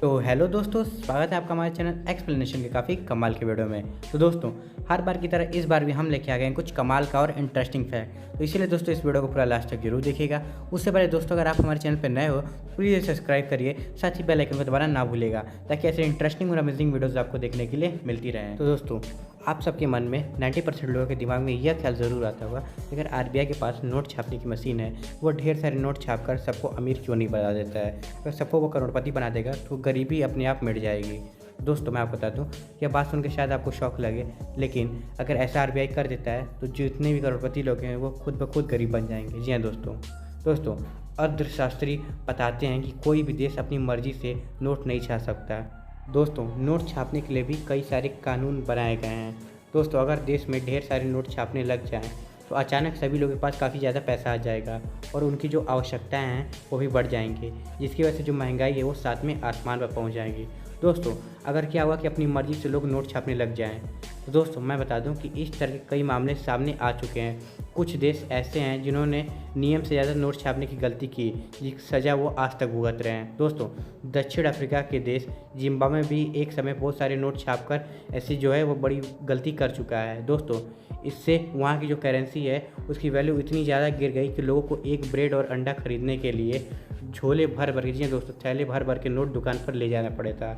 तो हेलो दोस्तों, स्वागत है आपका हमारे चैनल एक्सप्लेनेशन के काफ़ी कमाल के वीडियो में। तो दोस्तों, हर बार की तरह इस बार भी हम लेके आ गए हैं कुछ कमाल का और इंटरेस्टिंग फैक्ट। तो इसीलिए दोस्तों इस वीडियो को पूरा लास्ट तक जरूर देखिएगा। उससे पहले दोस्तों, अगर आप हमारे चैनल पर नए हो प्लीज़ सब्सक्राइब करिए, साथ ही बेल आइकन को दबाना ना भूलिएगा, ताकि ऐसे इंटरेस्टिंग और अमेजिंग वीडियोज़ आपको देखने के लिए मिलती रहें। तो दोस्तों, आप सबके मन में 90% लोगों के दिमाग में यह ख्याल ज़रूर आता होगा कि अगर आरबीआई के पास नोट छापने की मशीन है, वो ढेर सारे नोट छाप कर सबको अमीर क्यों नहीं बना देता है। अगर सबको वो करोड़पति बना देगा तो गरीबी अपने आप मिट जाएगी। दोस्तों, मैं आपको बता दूं, यह बात सुन के शायद आपको शौक लगे, लेकिन अगर ऐसा आरबीआई कर देता है तो जितने भी करोड़पति लोग हैं वो खुद ब खुद गरीब बन जाएंगे। जी हाँ दोस्तों, अर्थशास्त्री बताते हैं कि कोई भी देश अपनी मर्जी से नोट नहीं छाप सकता। दोस्तों, नोट छापने के लिए भी कई सारे कानून बनाए गए हैं। दोस्तों, अगर देश में ढेर सारे नोट छापने लग जाएं तो अचानक सभी लोगों के पास काफ़ी ज़्यादा पैसा आ जाएगा और उनकी जो आवश्यकताएं हैं वो भी बढ़ जाएंगी, जिसकी वजह से जो महंगाई है वो साथ में आसमान पर पहुंच जाएगी। दोस्तों, अगर क्या हुआ कि अपनी मर्ज़ी से लोग नोट छापने लग जाएं, तो दोस्तों मैं बता दूं कि इस तरह के कई मामले सामने आ चुके हैं। कुछ देश ऐसे हैं जिन्होंने नियम से ज़्यादा नोट छापने की गलती की, जिसकी सज़ा वो आज तक भुगत रहे हैं। दोस्तों, दक्षिण अफ्रीका के देश जिम्बाब्वे भी एक समय बहुत सारे नोट छापकर ऐसी जो है वो बड़ी गलती कर चुका है। दोस्तों, इससे वहाँ की जो करेंसी है उसकी वैल्यू इतनी ज़्यादा गिर गई कि लोगों को एक ब्रेड और अंडा खरीदने के लिए झोले भर भर के, जी दोस्तों, थैले भर भर के नोट दुकान पर ले जाना पड़ा था।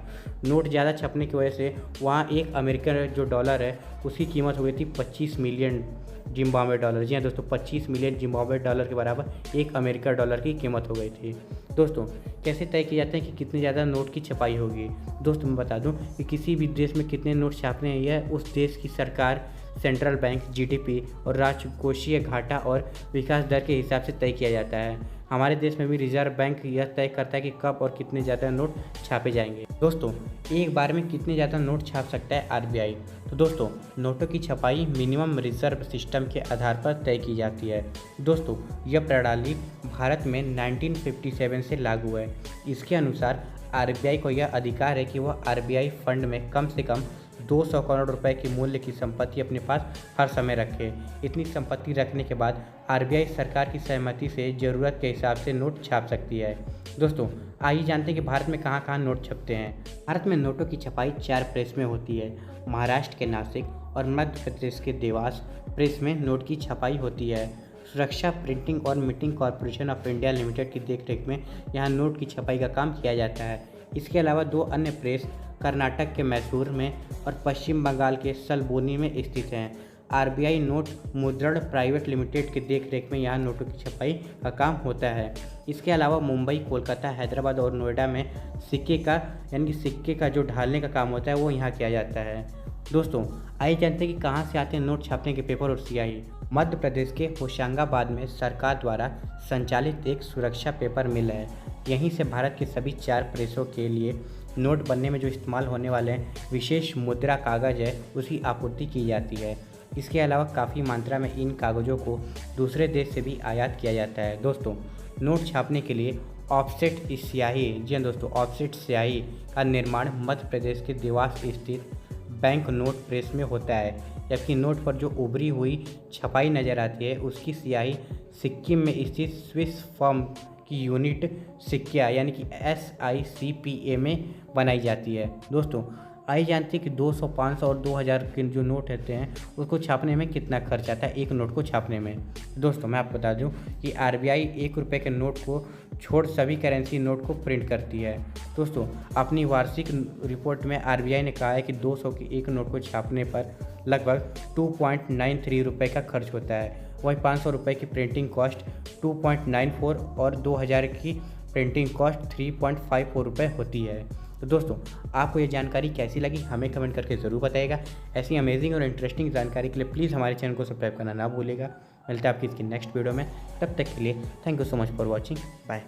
नोट ज़्यादा छपने की वजह से वहाँ एक अमेरिकन जो डॉलर है उसकी कीमत हो गई थी 25 मिलियन जिम्बाब्वे डॉलर। जी हाँ दोस्तों, 25 मिलियन जिम्बाब्वे डॉलर के बराबर एक अमेरिका डॉलर की कीमत हो गई थी। दोस्तों, कैसे तय किए जाते हैं कि कितनी ज़्यादा नोट की छपाई होगी। दोस्तों, मैं बता दूं कि किसी भी देश में कितने नोट छापने हैं यह उस देश की सरकार, सेंट्रल बैंक, जीडीपी और राजकोषीय घाटा और विकास दर के हिसाब से तय किया जाता है। हमारे देश में भी रिजर्व बैंक यह तय करता है कि कब और कितने ज़्यादा नोट छापे जाएंगे। दोस्तों, एक बार में कितने ज़्यादा नोट छाप सकता है आरबीआई। तो दोस्तों, नोटों की छपाई मिनिमम रिजर्व सिस्टम के आधार पर तय की जाती है। दोस्तों, यह प्रणाली भारत में 1957 से लागू है। इसके अनुसार आरबीआई को यह अधिकार है कि वह आरबीआई फंड में कम से कम 200 करोड़ रुपए की मूल्य की संपत्ति अपने पास हर समय रखे। इतनी संपत्ति रखने के बाद आरबीआई सरकार की सहमति से ज़रूरत के हिसाब से नोट छाप सकती है। दोस्तों, आइए जानते हैं कि भारत में कहाँ कहाँ नोट छपते हैं। भारत में नोटों की छपाई 4 प्रेस में होती है। महाराष्ट्र के नासिक और मध्य प्रदेश के देवास प्रेस में नोट की छपाई होती है। सुरक्षा प्रिंटिंग और meeting corporation of India limited की देखरेख में यहाँ नोट की छपाई का काम किया जाता है। इसके अलावा 2 अन्य प्रेस कर्नाटक के मैसूर में और पश्चिम बंगाल के सलबोनी में स्थित हैं। आरबीआई नोट मुद्रण प्राइवेट लिमिटेड के देखरेख में यहाँ नोटों की छपाई का काम होता है। इसके अलावा मुंबई, कोलकाता, हैदराबाद और नोएडा में सिक्के का जो ढालने का काम होता है वो यहाँ किया जाता है। दोस्तों, आइए जानते हैं कि कहाँ से आते हैं नोट छापने के पेपर और स्याही। मध्य प्रदेश के होशंगाबाद में सरकार द्वारा संचालित एक सुरक्षा पेपर मिल है। यहीं से भारत के सभी 4 प्रेसों के लिए नोट बनने में जो इस्तेमाल होने वाले विशेष मुद्रा कागज़ है उसकी आपूर्ति की जाती है। इसके अलावा काफ़ी मात्रा में इन कागज़ों को दूसरे देश से भी आयात किया जाता है। दोस्तों, नोट छापने के लिए ऑफसेट स्याही, जी हाँ दोस्तों, ऑफसेट स्याही का निर्माण मध्य प्रदेश के देवास स्थित बैंक नोट प्रेस में होता है, जबकि नोट पर जो उभरी हुई छपाई नज़र आती है उसकी स्याही सिक्किम में स्थित स्विस फर्म की यूनिट सिक्किया यानी कि SICPA में बनाई जाती है। दोस्तों, आइए जानते हैं कि 200, 500 और 2000 के जो नोट रहते हैं उसको छापने में कितना खर्च आता है एक नोट को छापने में। दोस्तों, मैं आपको बता दूं कि आरबीआई 1 रुपये के नोट को छोड़ सभी करेंसी नोट को प्रिंट करती है। दोस्तों, अपनी वार्षिक रिपोर्ट में आरबीआई ने कहा है कि 200 के एक नोट को छापने पर लगभग 2.93 रुपये का खर्च होता है। वहीं 500 रुपये की प्रिंटिंग कॉस्ट 2.94 और 2000 की प्रिंटिंग कॉस्ट 3.54 रुपये होती है। तो दोस्तों, आपको ये जानकारी कैसी लगी हमें कमेंट करके ज़रूर बताइएगा। ऐसी अमेजिंग और इंटरेस्टिंग जानकारी के लिए प्लीज़ हमारे चैनल को सब्सक्राइब करना ना भूलिएगा। मिलते हैं आपकी इसकी नेक्स्ट वीडियो में, तब तक के लिए thank you so much for watching. Bye.